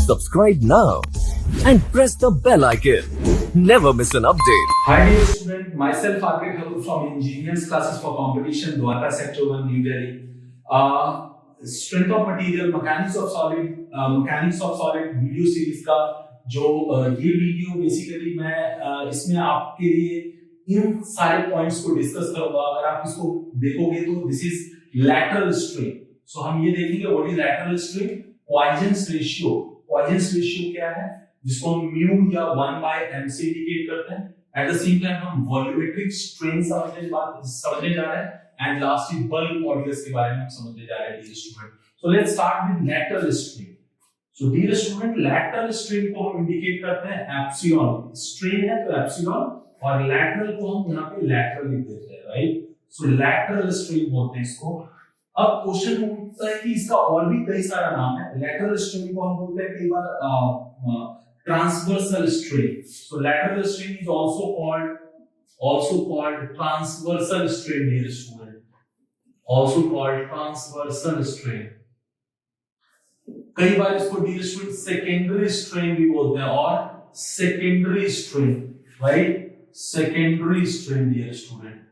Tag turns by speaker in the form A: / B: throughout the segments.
A: Subscribe now and press the bell icon. Never miss an update.
B: Hi dear student, myself Arpit Thakur from Engineers Classes for Competition, Dwarka Sector 1, New Delhi. Strength of Material, Mechanics of Solid video series का जो ये video basically मैं इसमें आपके लिए इन सारे points को discuss करूंगा. अगर आप इसको देखोगे तो this is lateral strain. So हम ये देखेंगे what is lateral strain. Poisson's ratio क्या है जिसको हम म्यू या 1 by m से इंडिकेट करते हैं. एट द सेम टाइम हम वॉल्यूमेट्रिक स्ट्रेन समझने जा रहे हैं and last is bulk modulus के बारे में हम समझने जा रहे हैं dear student. So let's start with lateral strain. So dear student lateral strain को हम इंडिकेट करते हैं एप्सिलॉन. स्ट्रेन है तो एप्सिलॉन और लैटरल को हम यहाँ पे लैटरल लिख देते हैं, राइट. सो लैटरल स्ट्रेन बोलते हैं इसको. अब क्वेश्चन उठता है कि इसका और भी कई सारा नाम है. लैटरल स्ट्रेन को हम बोलते हैं कई बार transversal strain. So lateral strain is also called transversal strain, dear student. Also called transversal strain. कई बार इसको dear student secondary strain भी बोलते हैं और secondary strain, right? Secondary strain, dear student.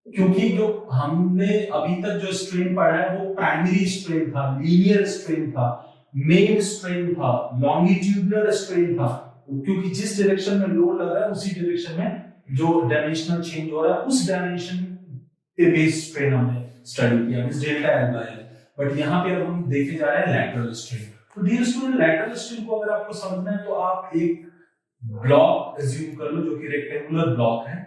B: क्योंकि जो हमने अभी तक जो स्ट्रेन पढ़ा है वो प्राइमरी स्ट्रेन था, लीनियर स्ट्रेन था, मेन स्ट्रेन था, लॉन्गिट्यूडनल स्ट्रेन था. क्योंकि जिस डायरेक्शन में लोड लग रहा है उसी डायरेक्शन में जो डायमेंशनल चेंज हो रहा है उस डायमेंशन पे बेस्ड स्ट्रेन हमने स्टडी किया, means delta L by L. But यहां पे अब हम देखे जा रहे हैं लैटरल स्ट्रेन. तो डियर स्टूडेंट लैटरल स्ट्रेन को अगर आपको समझना है तो आप एक ब्लॉक अज्यूम कर लो जो कि रेक्टेंगुलर ब्लॉक है,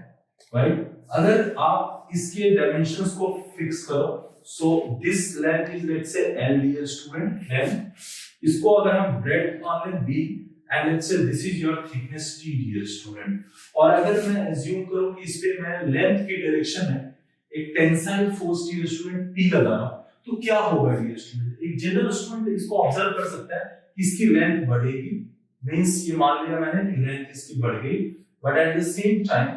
B: राइट. अगर आप इसके डायमेंशंस को फिक्स करो, so this length is let's say L, dear student, length. इसको अगर हम breadth मान लें B and let's say this is your thickness T, dear student. और अगर मैं assume करूं कि इस पे मैं length के डायरेक्शन में एक tensile force dear student P लगा रहा हूं तो क्या होगा dear student. एक जनरल स्टूडेंट इसको ऑब्जर्व कर सकता है कि इसकी लेंथ बढ़ेगी, मींस ये मान लिया मैंने कि लेंथ इसकी बढ़ गई. But at the same time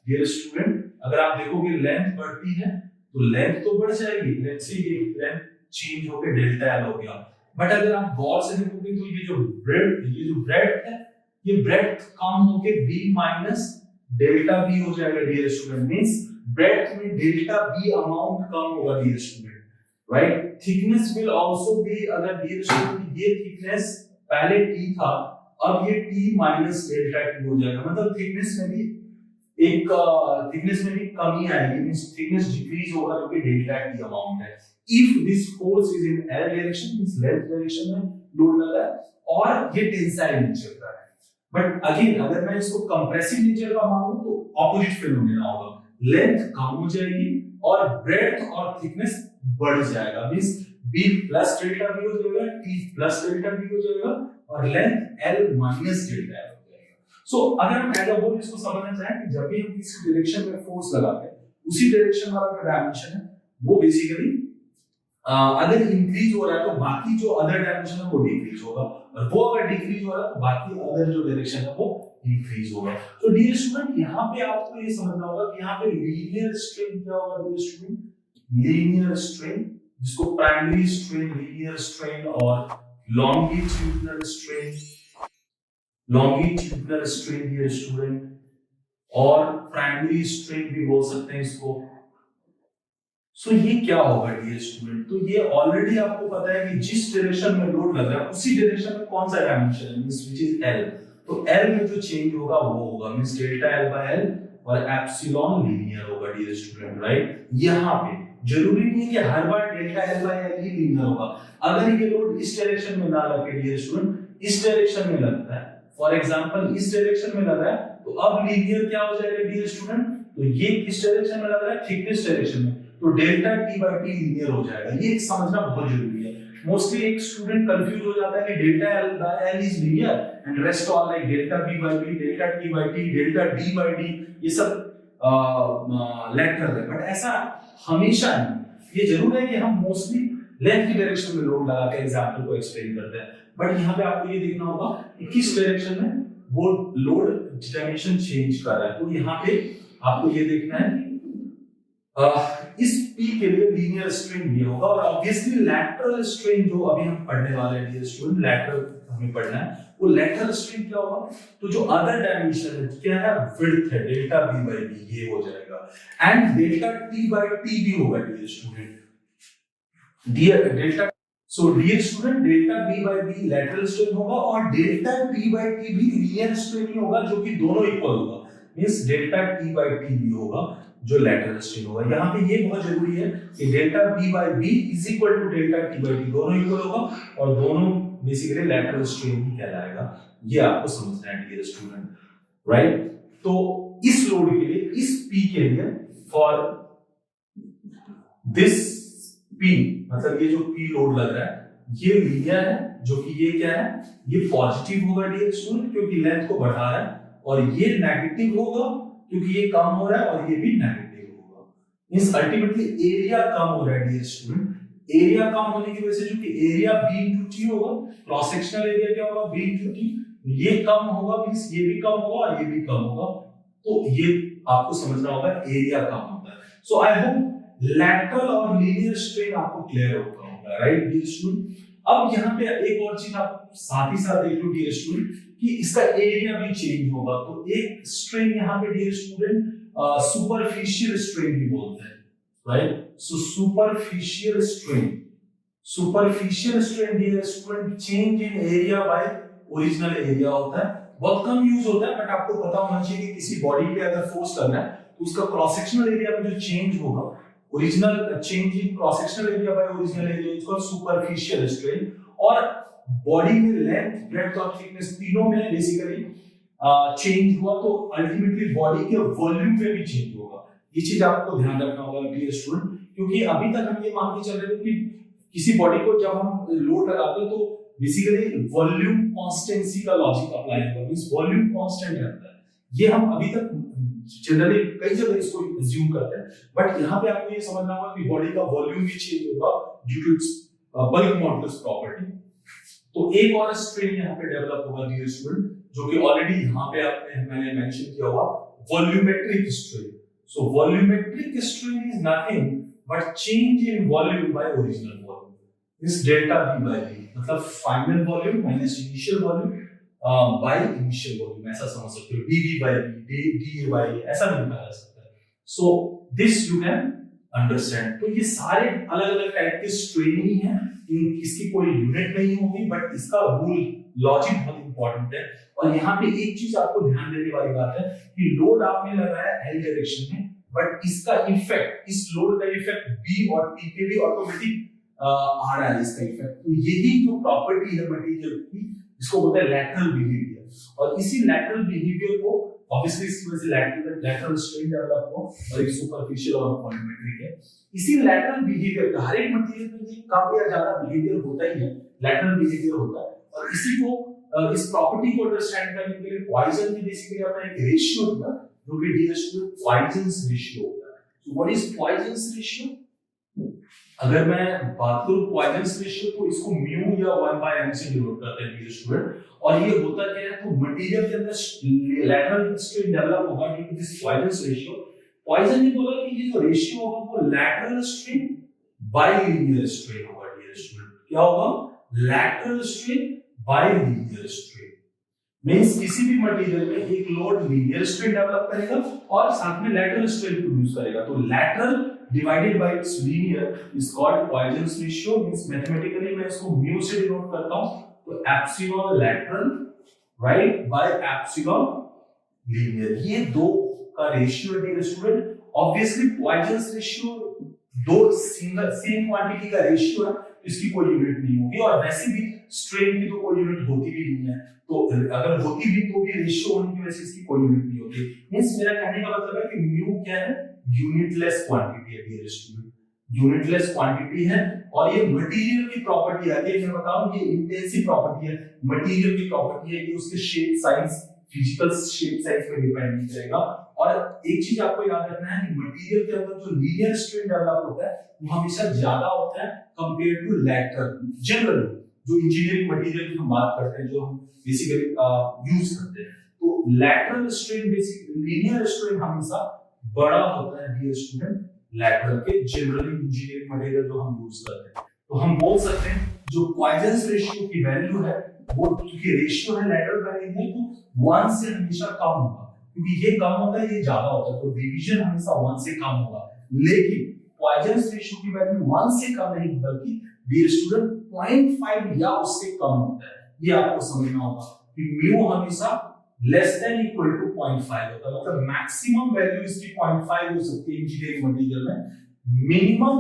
B: dear student अगर आप देखोगे लेंथ बढ़ती है तो लेंथ तो बढ़ जाएगी. लेट्स से ये लेंथ चेंज होकर डेल्टा एल हो गया. बट अगर आप गौर से देखोगे तो ये जो ब्रेड्थ है ये ब्रेड्थ कम होके b माइनस डेल्टा b हो जाएगा डियर स्टूडेंट. मींस ब्रेड्थ में डेल्टा b अमाउंट कम होगा dear student, right. Thickness will also be, अगर डियर स्टूडेंट ये थिकनेस पहले t था अब ये t माइनस डेल्टा t हो जाएगा. मतलब थिकनेस में भी कमी आएगी, मींस थिकनेस डिक्रीज होगा जो कि डेल्टा टी अमाउंट है. If this force is in L direction, means length direction में लोड लगा है और ये टेंसाइल नेचर का है. बट अगेन अगर मैं इसको कंप्रेसिव नेचर का मानूं तो ऑपोजिट फिनोमेना होगा. लेंथ कम हो जाएगी और ब्रेड्थ और थिकनेस बढ़ जाएगा, means b plus delta b हो जाएगा, t प्लस डेल्टा b हो जाएगा और length l minus delta l. सो अगर हम एज अ होल इसको समझना चाहें कि जब भी हम किसी डायरेक्शन में फोर्स लगाते हैं उसी डायरेक्शन वाला जो डायमेंशन है वो बेसिकली अगर इंक्रीज हो रहा है तो बाकी जो अदर डायमेंशन है वो डिक्रीज होगा, और वो अगर डिक्रीज हो रहा है तो बाकी अदर जो डायरेक्शन है वो इंक्रीज होगा. तो डियर स्टूडेंट यहाँ पे आपको ये समझना होगा कि यहाँ पे लीनियर स्ट्रेन क्या होगा डियर स्टूडेंट. लीनियर स्ट्रेन जिसको प्राइमरी स्ट्रेन, लीनियर स्ट्रेन और लॉन्गिट्यूडनल स्ट्रेन डियर स्टूडेंट और प्राइमरी स्ट्रेन भी बोल सकते हैं इसको. सो ये क्या होगा डियर स्टूडेंट. तो ये ऑलरेडी आपको पता है कि जिस डायरेक्शन में लोड लग रहा है उसी डायरेक्शन में कौन सा डायमेंशन है, मींस व्हिच इज L. तो L में जो चेंज होगा वो होगा means delta L by L और एप्सिलॉन लीनियर होगा डियर स्टूडेंट, राइट. यहाँ पे जरूरी नहीं है कि हर बार डेल्टा L by L ही लीनियर होगा. अगर ये लोड इस डायरेक्शन में ना लगे डियर स्टूडेंट, इस डायरेक्शन में लगता है, फॉर एग्जांपल इस डायरेक्शन में लग रहा है तो अब लीनियर क्या हो जाएगा डियर स्टूडेंट. तो ये किस डायरेक्शन में लग रहा है, थिकनेस डायरेक्शन में, तो delta t by t linear हो जाएगा. ये समझना बहुत जरूरी है. मोस्टली एक स्टूडेंट कंफ्यूज हो जाता है कि delta l by l is linear and rest all like delta b by b, delta t by t, delta d by d ये सब लैटरल है. बट ऐसा हमेशा नहीं. ये जरूर है कि हम मोस्टली लेंथ की डायरेक्शन में लोड लगा के एग्जांपल को एक्सप्लेन करते हैं. बट यहाँ पे आपको ये देखना होगा कि किस डायरेक्शन में वो लोड डायमेंशन चेंज कर रहा है. तो यहाँ पे आपको ये देखना है कि इस P के लिए लीनियर स्ट्रेन ये होगा. और ऑब्वियसली लैटरल स्ट्रेन जो अभी हम पढ़ने वाले हैं डियर स्टूडेंट, लैटरल हमें पढ़ना है वो लेटरल स्ट्रेन क्या होगा, तो जो अदर डायमेंशन है क्या है, विड्थ है, डेल्टा बी बाई बी ये हो जाएगा, and delta t by t भी होगा dear student, dear delta, so dear student delta b by b lateral strain होगा और डेल्टा टी बाई टी भी लीनियर स्ट्रेन ही होगा, जो कि दोनों इक्वल होगा, means delta t by t भी होगा जो लेटरल स्ट्रेन होगा। यहाँ पे ये बहुत जरूरी है कि delta b by b is equal to delta t by t, दोनों इक्वल होगा और दोनों बेसिकली लेटरल स्ट्रेन ही कहलाएगा, ये आपको समझना है डियर स्टूडेंट, राइट। तो इस लोड के लिए, इस पी के लिए, फॉर दिस पी, मतलब ये जो पी लोड लग रहा है ये लीनियर है, जो कि ये क्या है, ये पॉजिटिव होगा डियर स्टूडेंट क्योंकि लेंथ को बढ़ा रहा है, और ये नेगेटिव होगा क्योंकि ये कम हो रहा है और ये भी नेगेटिव होगा, मींस अल्टीमेटली एरिया कम हो रहा है डियर स्टूडेंट, एरिया कम होने की वजह से जो कि एरिया बी इनटू टी होगा, क्रॉस सेक्शनल एरिया क्या होगा, बी इनटू टी, ये कम होगा मींस ये भी कम होगा और ये भी कम होगा, तो ये आपको समझना होगा एरिया कम होता है। सो आई होप लैटरल और लीनियर स्ट्रेन आपको क्लियर होगा, राइट डियर स्टूडेंट। अब यहाँ पे एक और चीज आप साथ ही साथ देख लो डियर स्टूडेंट कि इसका एरिया भी चेंज होगा, तो एक स्ट्रेन यहाँ पे डियर स्टूडेंट सुपरफिशियल स्ट्रेन भी बोलते हैं, right. So superficial strain dear student change in area by original area होता है, बहुत कम यूज होता है, बट आपको पता होना चाहिए कि किसी बॉडी पे अगर फोर्स करना है तो उसका क्रॉस सेक्शनल एरिया में जो चेंज होगा, original change in cross sectional area by original area is called superficial strain, और बॉडी में लेंथ, ब्रेड्थ और थिकनेस तीनों में बेसिकली चेंज हुआ तो अल्टीमेटली बॉडी के वॉल्यूम में भी चेंज होगा, ये चीज आपको ध्यान रखना होगा डियर स्टूडेंट, क्योंकि अभी तक हम ये मान के चल रहे थे कि किसी बॉडी को जब हम लोड लगाते हैं तो बेसिकली वॉल्यूम कांस्टेंसी का लॉजिक अप्लाई होगा, मींस वॉल्यूम कांस्टेंट रहता है, ये हम अभी तक जनरली कई जगह इसको अज्यूम करते हैं, बट यहाँ पे आपको ये समझना होगा कि बॉडी का वॉल्यूम भी चेंज होगा due to its bulk modulus property. तो एक और स्ट्रेन यहाँ पे डेवलप होगा डियर स्टूडेंट, जो कि ऑलरेडी यहाँ पे मैंने मेंशन किया हुआ, volumetric strain. So volumetric strain is nothing but change in volume by original volume, is delta v by v, मतलब final volume minus initial volume by initial volume, ऐसा समझ सकते हो, dv by v, da by a, ऐसा भी लिखा जा सकता है। So this you can understand. तो ये सारे अलग अलग टाइप के स्ट्रेन ही हैं, इसकी कोई यूनिट नहीं होगी, बट इसका रूल लॉजिक बहुत इंपॉर्टेंट है। और यहाँ पे एक चीज आपको ध्यान देने वाली बात है कि लोड आपने लगाया एल डायरेक्शन में, बट इसका इफेक्ट, इस लोड का इफेक्ट बी और पी पे भी ऑटोमेटिक आ रहा है इसका इफेक्ट। तो यही जो प्रॉपर्टी है मटेरियल की, इसको बोलते हैं लैटरल बिहेवियर, और इसी लैटरल बिहेवियर को ऑब्वियसली इसकी वजह से लैटरल स्ट्रेन डेवलप हो, और एक सुपरफिशियल और वॉल्यूमेट्रिक है। इसी लैटरल बिहेवियर का हर एक मटेरियल में ये कम या ज्यादा बिहेवियर होता ही है, लैटरल बिहेवियर होता है, और इसी को इस प्रॉपर्टी को अंडरस्टैंड करने के लिए पॉइजन ने बेसिकली अपना एक रेशियो दिया, जो कि डियर स्टूडेंट पॉइजन्स रेशियो होता है। So what is Poisson's ratio? अगर मैं बात करूं पॉइजन्स रेशियो, तो इसको म्यू या 1/m से डिनोट करते हैं डियर स्टूडेंट, और ये होता क्या है, तो मटेरियल के अंदर लैटरल स्ट्रेन डेवलप होगा due to this Poisson's ratio. Poisson ने बोला कि ये जो रेशियो होगा वो lateral strain by linear strain होगा डियर स्टूडेंट। क्या होगा? Lateral strain by linear strain, means किसी भी मटेरियल में एक लोड लीनियर स्ट्रेन डेवलप करेगा और साथ में लैटरल स्ट्रेन प्रोड्यूस करेगा, तो lateral divided by its linear is called Poisson's ratio. Means mathematically मैं इसको म्यू से डिनोट करता हूं, तो epsilon lateral right by epsilon linear, ये दो का रेशियो है dear student. Obviously Poisson's ratio दो सिंगल सेम क्वांटिटी का रेशियो है, इसकी कोई यूनिट नहीं होगी, और वैसे भी स्ट्रेन की तो कोई यूनिट होती भी नहीं है, तो अगर होती भी तो भी रेशियो होने की वजह से इसकी कोई यूनिट नहीं होती। मींस मेरा कहने का मतलब है कि म्यू क्या है? यूनिटलेस क्वांटिटी है डियर स्टूडेंट, यूनिटलेस क्वांटिटी है, और ये मटेरियल की प्रॉपर्टी है। मैं बताऊं, ये इंटेंसिव प्रॉपर्टी है, मटेरियल की प्रॉपर्टी है कि उसके shape size, physical shape size पे डिपेंड नहीं करेगा। और एक चीज आपको याद रखना है कि मटेरियल के अंदर जो लीनियर स्ट्रेन डेवलप होता है वो हमेशा ज्यादा होता है कंपेयर टू लैटरल। जनरली जो इंजीनियरिंग मटेरियल की हम बात करते हैं, जो हम बेसिकली यूज करते हैं, तो lateral strain basically, linear strain हमेशा बड़ा होता है डियर स्टूडेंट लैटरल के, जनरली इंजीनियरिंग मटेरियल जो हम यूज करते हैं। तो हम बोल सकते हैं जो पॉइजन रेशियो की वैल्यू है वो क्योंकि रेशियो है लैटरल पैरेंट है तो 1 से हमेशा कम होगा, क्योंकि ये कम होता है ये ज्यादा होता है, तो डिवीजन हमेशा 1 से कम होगा। लेकिन पॉइजन रेशियो की वैल्यू 1 से कम नहीं बल्कि डियर स्टूडेंट 0.5 या उससे कम होता है। ये आपको समझना होगा कि म्यू हमेशा लेस देन इक्वल टू 0.5 होता है, मतलब मैक्सिमम वैल्यू इसकी 0.5 हो सकती है इंजीनियरिंग मटेरियल में, मिनिमम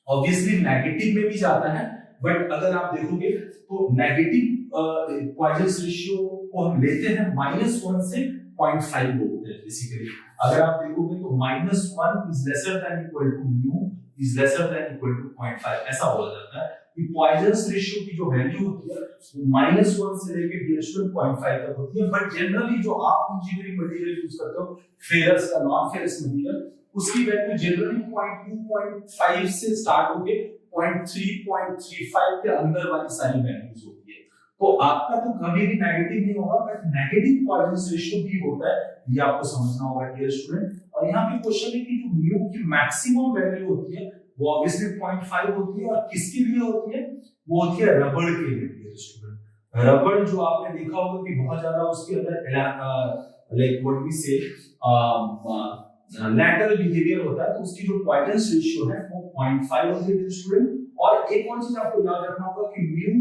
B: ऑब्वियसली नेगेटिव में भी जाता है, बट अगर आप देखोगे तो नेगेटिव पॉइजन रेशियो को हम लेते हैं -1 से 0.5 बोलते हैं बेसिकली। अगर आप देखोगे तो -1 is lesser than equal to mu is lesser than equal to 0.5, ऐसा बोला जाता है कि पॉइजन रेशियो की जो वैल्यू होती है वो -1 से लेकर डियर स्टूडेंट 0.5 तक होती है। बट जनरली जो आप इंजीनियरिंग मटेरियल यूज करते हो फेरस का नॉन फेरस मटेरियल, उसकी वैल्यू जनरली 0.2 0.5 से स्टार्ट होके 0.3 0.35 के अंदर वाली सारी वैल्यूज होती है। तो आपका तो कभी भी नेगेटिव नहीं होगा, बट नेगेटिव पॉइजन रेशियो भी होता है, ये आपको समझना होगा डियर स्टूडेंट। और यहाँ पे क्वेश्चन है कि जो म्यू की मैक्सिमम वैल्यू होती है वो ऑब्वियसली 0.5 होती है, और किसके लिए होती है? वो होती है रबड़ के लिए डियर स्टूडेंट। रबड़ जो आपने देखा होगा कि बहुत ज्यादा उसके अंदर लाइक व्हाट वी से लैटरल बिहेवियर होता है, तो उसकी जो पॉइजन रेशियो है वो 0.5 होती है डियर स्टूडेंट। और एक और चीज आपको याद रखना होगा कि म्यू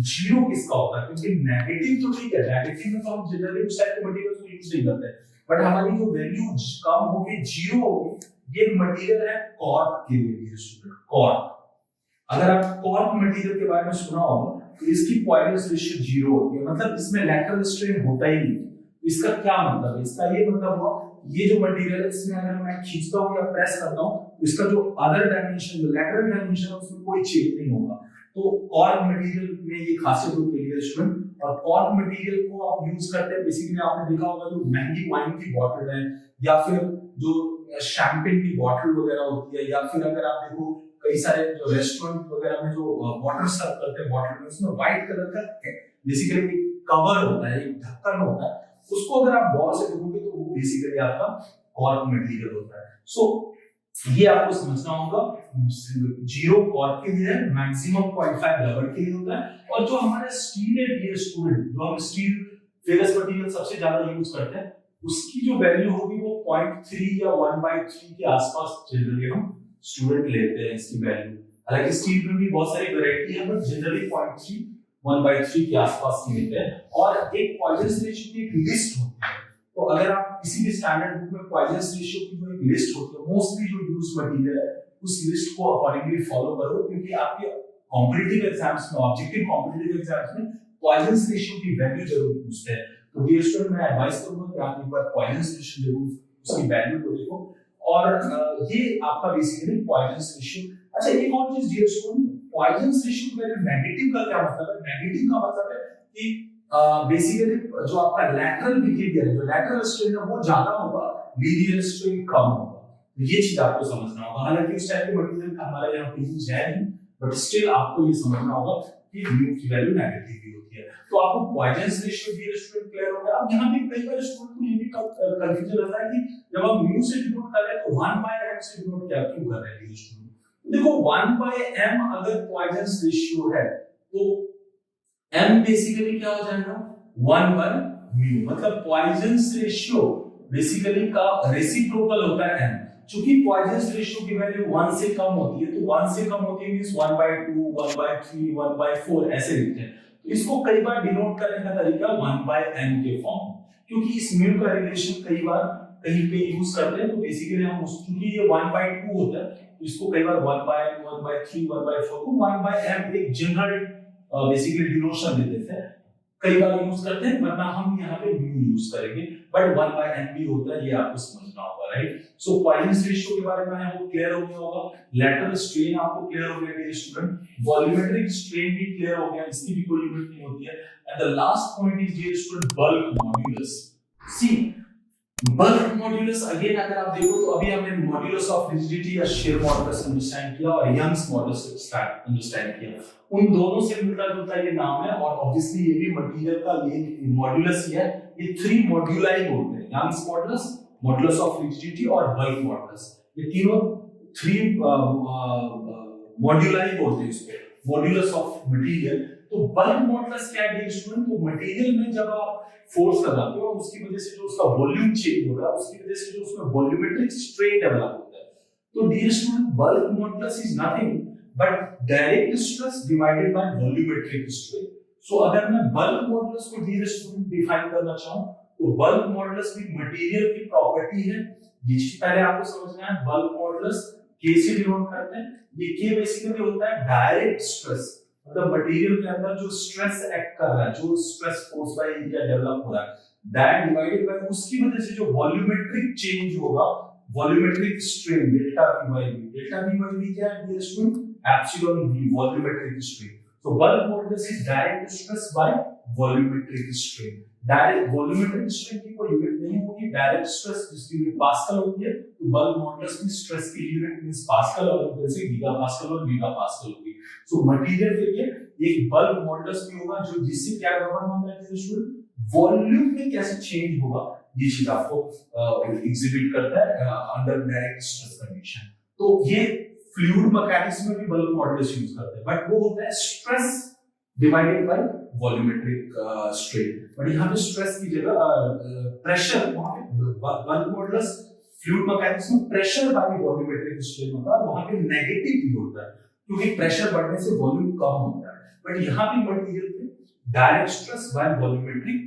B: जीरो किसका होता है, क्योंकि नेगेटिव तो ठीक है, नेगेटिव में तो हम जनरली उस टाइप के मटेरियल को यूज नहीं करते, बट हमारी जो वैल्यू कम होगी जीरो होगी, ये मटेरियल है कॉर्क के लिए डियर स्टूडेंट। कॉर्क, अगर आप कॉर्क मटेरियल के बारे में सुना होगा तो इसकी पॉइजन रेशियो जीरो होती है, मतलब इसमें लैटरल स्ट्रेन होता ही नहीं। इसका क्या मतलब है? इसका ये मतलब हुआ ये जो मटेरियल है इसमें अगर मैं खींचता हूं या प्रेस करता हूं तो इसका जो अदर डायमेंशन जो लैटरल डायमेंशन है उसमें कोई चेंज नहीं होगा। तो कॉर्क मटेरियल में ये खासियत होती है स्टूडेंट। और कॉर्क मटेरियल को आप यूज करते हैं बेसिकली आपने देखा होगा जो महंगी वाइन की बॉटल है या फिर जो शैंपेन की बॉटल वगैरह होती है, या फिर अगर आप देखो कई सारे जो रेस्टोरेंट वगैरह में जो वाटर सर्व करते हैं बॉटल में, उसमें व्हाइट कलर का बेसिकली कवर होता है, एक ढक्कन होता है, उसको अगर आप गौर से देखोगे तो वो बेसिकली आपका कॉर्क मटेरियल होता है। सो ये आपको समझना होगा, जीरो कॉर्क के लिए है, मैक्सिमम 0.5 रबड़ के लिए होता है। और जो हमारा स्टील है डियर स्टूडेंट, जो हम स्टील फेरस मटेरियल सबसे ज्यादा यूज करते हैं, उसकी जो वैल्यू होगी वो 0.3 या 1/3 के आसपास जनरली हम स्टूडेंट लेते हैं इसकी वैल्यू। हालांकि स्टील में भी बहुत सारी वैरायटी है, बट जनरली 0.3 1/3 के आसपास लेते हैं। और एक पॉइजन रेशियो की एक लिस्ट होती है, तो अगर आप किसी भी स्टैंडर्ड बुक में पॉइजन रेशियो की जो एक लिस्ट होती है, मोस्टली जो यूज मटेरियल है उस लिस्ट को अकॉर्डिंगली फॉलो करो, क्योंकि आपके कॉम्पिटिटिव एग्जाम्स में, ऑब्जेक्टिव कॉम्पिटिटिव एग्जाम्स में पॉइजन रेशियो की वैल्यू जरूर पूछते हैं। तो डियर स्टूडेंट मैं एडवाइस करूंगा कि आप एक बार पॉइजन रेशियो जरूर उसकी वैल्यू को देखो, और ये आपका बेसिकली पॉइजन रेशियो। अच्छा एक और चीज डियर स्टूडेंट, पॉइजन रेशियो का नेगेटिव का क्या मतलब है? नेगेटिव का मतलब है कि बेसिकली जो आपका लैटरल बिहेवियर है, जो लैटरल स्ट्रेन है वो ज्यादा होगा, मीडियल स्ट्रेन कम होगा। तो ये चीज आपको समझना होगा। हालांकि इस टाइप के मटेरियल का हमारे यहाँ पे यूज है नहीं, बट स्टिल आपको ये समझना होगा कि म्यू की वैल्यू नेगेटिव भी होती है। तो आपको Poisson ratio dear student clear हो गया। अब यहाँ पे कई बार स्टूडेंट को ये भी कंफ्यूजन रहता है कि जब हम म्यू से डिनोट कर रहे हैं तो 1/m से डिनोट क्या क्यों कर रहे हैं डियर स्टूडेंट? देखो 1/m अगर पॉइजन रेशियो है तो m बेसिकली क्या हो जाएगा 1/μ, मतलब पॉइजन रेशियो बेसिकली का रेसिप्रोकल होता है m। चूंकि पॉइजन रेशियो की वैल्यू 1 से कम होती है, तो 1 से कम होती है मींस 1/2 1/3 1/4 ऐसे लिखते हैं। तो इसको कई बार डिनोट करने का तरीका 1/m के फॉर्म, क्योंकि इस म्यू का रिलेशन कई बार कहीं पे यूज करते हैं, तो बेसिकली हम क्योंकि ये 1/2 होता है तो इसको कई बार 1/1 1/3 1/4 को 1/m एक जनरल बेसिकली डिनोशन दे देते हैं, कई बार यूज करते हैं, वरना हम यहाँ पे म्यू यूज करेंगे, बट 1/n भी होता है, ये आपको समझना होगा, राइट। सो पॉइजन रेशियो के बारे में आपको क्लियर हो गया होगा, लैटरल स्ट्रेन आपको क्लियर हो गया डियर स्टूडेंट, वॉल्यूमेट्रिक स्ट्रेन भी क्लियर हो गया, इसकी भी कोई यूनिट नहीं होती है। And the last point is dear student bulk modulus. See bulk modulus again अगर आप देखो तो अभी हमने मॉड्यूलस ऑफ रिजिडिटी या शेयर मॉड्यूलस अंडरस्टैंड किया और यंग्स मॉड्यूलस अंडरस्टैंड किया, उन दोनों से मिलता जुलता ये नाम है, और ऑब्वियसली ये भी मटेरियल का ये मॉड्यूलस ही है। ये 3 मॉड्यूलाई बोलते हैं, Young's modulus, modulus of rigidity और बल्क मॉड्यूलस, ये तीनों 3 मॉड्यूलाई बोलते हैं इसको। Modulus of material. तो बल्क मॉडुलस क्या है स्टूडेंट? तो मटेरियल में जब आप फोर्स लगाते हो उसकी वजह से जो उसका वॉल्यूम चेंज हो रहा है, उसकी वजह से जो उसमें वॉल्यूमेट्रिक स्ट्रेन डेवलप होता है। तो dear student, bulk modulus is nothing but direct stress divided by volumetric strain. So अगर मैं बल्क मॉडुलस को डियर स्टूडेंट डिफाइन करना चाहूं तो बल्क मॉडुलस भी मटेरियल की प्रॉपर्टी है। ये चीज पहले आपको समझना है। बल्क मॉडुलस के से डिनोट करते हैं। ये के बेसिकली होता है डायरेक्ट स्ट्रेस, मतलब मटेरियल के अंदर जो स्ट्रेस एक्ट कर रहा है, जो stress force by area develop हो रहा है, दैट डिवाइडेड बाय उसकी वजह से जो वॉल्यूमेट्रिक चेंज होगा, volumetric strain delta v by v. Delta v by v क्या है dear student? Epsilon v, volumetric strain. So bulk modulus is direct stress by volumetric strain. Direct volumetric strain की कोई unit नहीं होगी, direct stress जिसकी unit pascal होती है, तो बल्क मॉडुलस की स्ट्रेस की यूनिट मींस पास्कल और जैसे गीगा पास्कल और मेगा पास्कल होगी। सो मटेरियल के लिए एक बल्क मॉडुलस भी होगा जो जिससे क्या गवर्न होता है स्टूडेंट? वॉल्यूम में कैसे चेंज होगा, ये चीज आपको एग्जिबिट करता है अंडर डायरेक्ट स्ट्रेस कंडीशन। तो ये फ्लूइड मैकेनिक्स में भी बल्क मॉडुलस यूज करते हैं, बट वो होता है stress divided by volumetric strain. But यहाँ पे स्ट्रेस की जगह प्रेशर, वहां पे बल्क मॉडुलस फ्लूइड मैकेनिक्स में प्रेशर बाय वॉल्यूमेट्रिक स्ट्रेन होता है, वहां पे नेगेटिव भी होता है क्योंकि प्रेशर बढ़ने से वॉल्यूम कम होता है। बट यहाँ पे मटेरियल पे direct stress by volumetric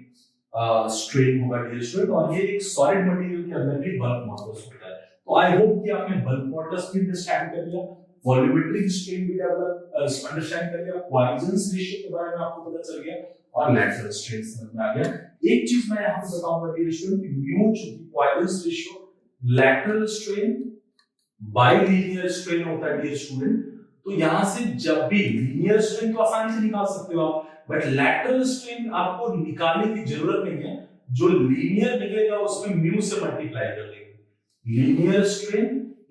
B: strain होगा डियर स्टूडेंट, और ये एक सॉलिड मटेरियल के अंदर भी बल्क मॉडुलस होता है। तो आई होप कि आपने बल्क मॉडुलस भी अंडरस्टैंड कर लिया, वॉल्यूमेट्रिक स्ट्रेन भी डेवलप अंडरस्टैंड कर लिया, पॉइजन्स रेशियो के बारे में आपको पता चल गया और लैटरल स्ट्रेन समझ में आ गया। एक चीज मैं यहां पे बताऊंगा डियर स्टूडेंट कि म्यू चूंकि Poisson's ratio lateral strain by linear strain होता है डियर स्टूडेंट, तो यहां से जब भी लीनियर स्ट्रेन तो आसानी से निकाल सकते हो आप, बट लैटरल स्ट्रेन आपको निकालने की जरूरत नहीं है। जो लीनियर निकलेगा उसमें म्यू से मल्टीप्लाई कर देंगे, linear strain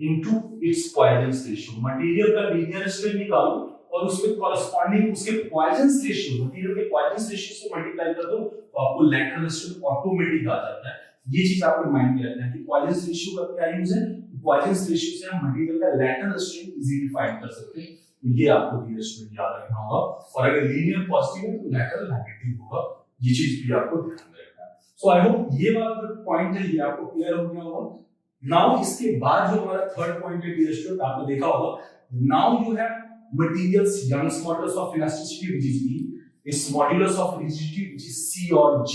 B: into its Poisson's ratio. Material का लीनियर स्ट्रेन निकालो और उसमें कॉरेस्पॉन्डिंग उसके पॉइजन्स रेशियो, मटेरियल के पॉइजन्स रेशियो से मल्टीप्लाई कर दो तो आपको लैटरल स्ट्रेन ऑटोमेटिक आ जाता है। ये चीज आपको माइंड में रखना है कि पॉइजन्स रेशियो का क्या यूज है। पॉइजन्स रेशियो से हम मटेरियल का लैटरल स्ट्रेन इजीली फाइंड कर सकते हैं। तो ये आपको डियर स्टूडेंट याद रखना होगा, और अगर लीनियर पॉजिटिव है तो लैटरल नेगेटिव होगा, ये चीज भी आपको ध्यान में रखना है। सो आई होप ये वाला जो पॉइंट है ये आपको क्लियर हो गया होगा। नाउ इसके बाद जो हमारा थर्ड पॉइंट है डियर स्टूडेंट, आपने देखा होगा, now you have materials Young's modulus of elasticity which is E, its modulus of rigidity which is C or G,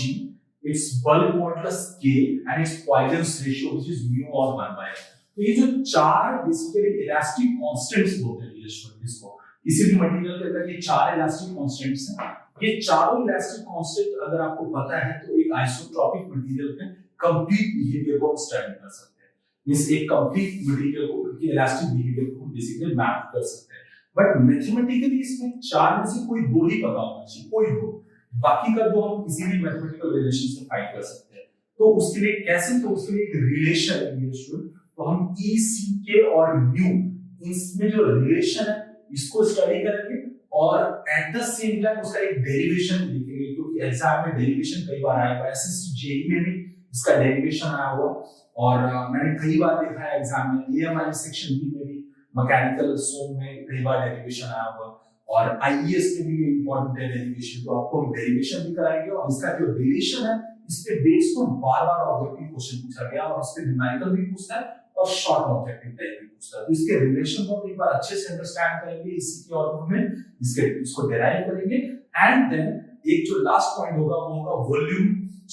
B: its bulk modulus K, and its Poisson's ratio which is mu or 1/n। तो ये जो चार basically elastic constants बोलते हैं dear student, इसको किसी भी material के अंदर ये चार इलास्टिक कांस्टेंट्स हैं। ये चारों इलास्टिक कांस्टेंट अगर आपको पता है तो एक आइसोट्रोपिक मटेरियल के कंप्लीट बिहेवियर को स्टडी कर सकते हैं। मींस एक कंप्लीट मटेरियल को की इलास्टिक बिहेवियर को बेसिकली मैप कर सकते हैं। बट मैथमेटिकली इसमें चार में से कोई दो ही पता होना चाहिए, कोई दो, बाकी का दो हम इजीली मैथमेटिकल रिलेशन से फाइंड कर सकते हैं। तो उसके लिए कैसे? तो उसके लिए एक रिलेशन है डियर स्टूडेंट, तो हम E, C, K और म्यू, इसमें जो रिलेशन है इसको स्टडी करेंगे और एट द सेम टाइम उसका एक डेरिवेशन लिखेंगे, क्योंकि एग्जाम में डेरिवेशन कई बार आएगा, एसएससी जेईई में भी इसका डेरिवेशन आया हुआ, और मैंने कई बार देखा है एग्जाम में, एएमआई सेक्शन बी में भी, मैकेनिकल सोम में कई बार डेरिवेशन आया हुआ, और आईईएस में भी इंपॉर्टेंट है डेरिवेशन। तो आपको हम डेरिवेशन भी कराएंगे और इसका जो रिलेशन है इस पे बेस्ड तो बार-बार ऑब्जेक्टिव क्वेश्चन पूछा गया और इस पे न्यूमेरिकल भी पूछता है और शॉर्ट ऑब्जेक्टिव टाइप भी पूछता है। तो इसके रिलेशन को एक बार अच्छे से अंडरस्टैंड करेंगे इसी के ऑर्डर में, इसको डेराइव करेंगे, एंड देन एक जो लास्ट पॉइंट होगा वो होगा वॉल्यूम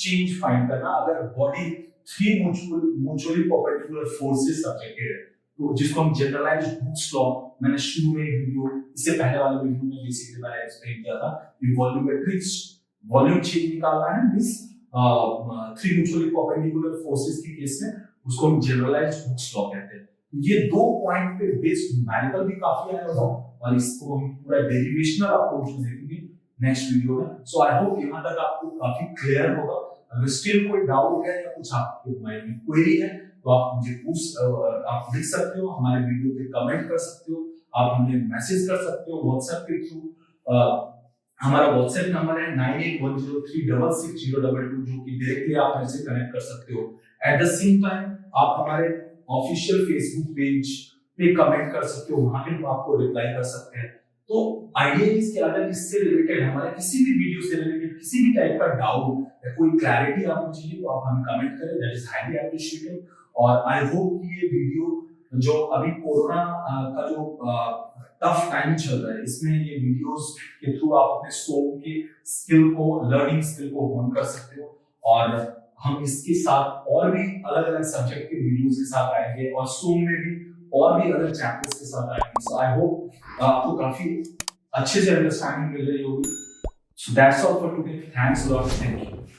B: चेंज फाइंड करना। अगर body three mutually perpendicular forces subjected है, तो जिसको हम जनरलाइज्ड हुक्स लॉ, मैंने शुरू में वीडियो, इससे पहले वाले वीडियो में बेसिकली मैंने एक्सप्लेन किया था कि वॉल्यूमेट्रिक वॉल्यूम चेंज निकालना है, means three mutually perpendicular forces के केस में उसको हम जनरलाइज्ड हुक्स लॉ कहते हैं। ये दो पॉइंट पे बेस्ड न्यूमेरिकल भी काफी आया होगा और इसको हम पूरा डेरिवेशनल अप्रोच में देखेंगे नेक्स्ट वीडियो में। सो आई होप यहां तक आपको काफी क्लियर होगा। अगर स्टिल कोई डाउट है या कुछ आपके माइंड में क्वेरी है तो आप मुझे आप लिख सकते हो, हमारे वीडियो पे कमेंट कर सकते हो, आप हमें मैसेज कर सकते हो व्हाट्सएप के थ्रू। हमारा व्हाट्सएप नंबर है 9810366022, जो कि डायरेक्टली आप हमसे कनेक्ट कर सकते हो। एट द सेम टाइम आप हमारे ऑफिशियल फेसबुक पेज पे कमेंट कर सकते हो, वहां पे हम आपको रिप्लाई कर सकते हैं। तो आइडिया इसके अगर इससे रिलेटेड हमारे किसी भी वीडियो से रिलेटेड किसी भी टाइप का डाउट या कोई क्लैरिटी आपको चाहिए तो आप हमें कमेंट करें, दैट इज हाईली अप्रिशिएटेड। और आई होप कि ये वीडियो जो अभी कोरोना का जो टफ टाइम चल रहा है इसमें ये वीडियोस के थ्रू आप अपने सोम के स्किल को, लर्निंग स्किल को होन कर सकते हो। और हम इसके साथ और भी अलग अलग सब्जेक्ट के वीडियोस के साथ आएंगे और सोम में भी और भी अलग चैप्टर्स के साथ आएंगे। सो आई होप आपको काफी अच्छे से अंडरस्टैंडिंग मिल रही होगी। So that's all for today, thanks a lot, thank you.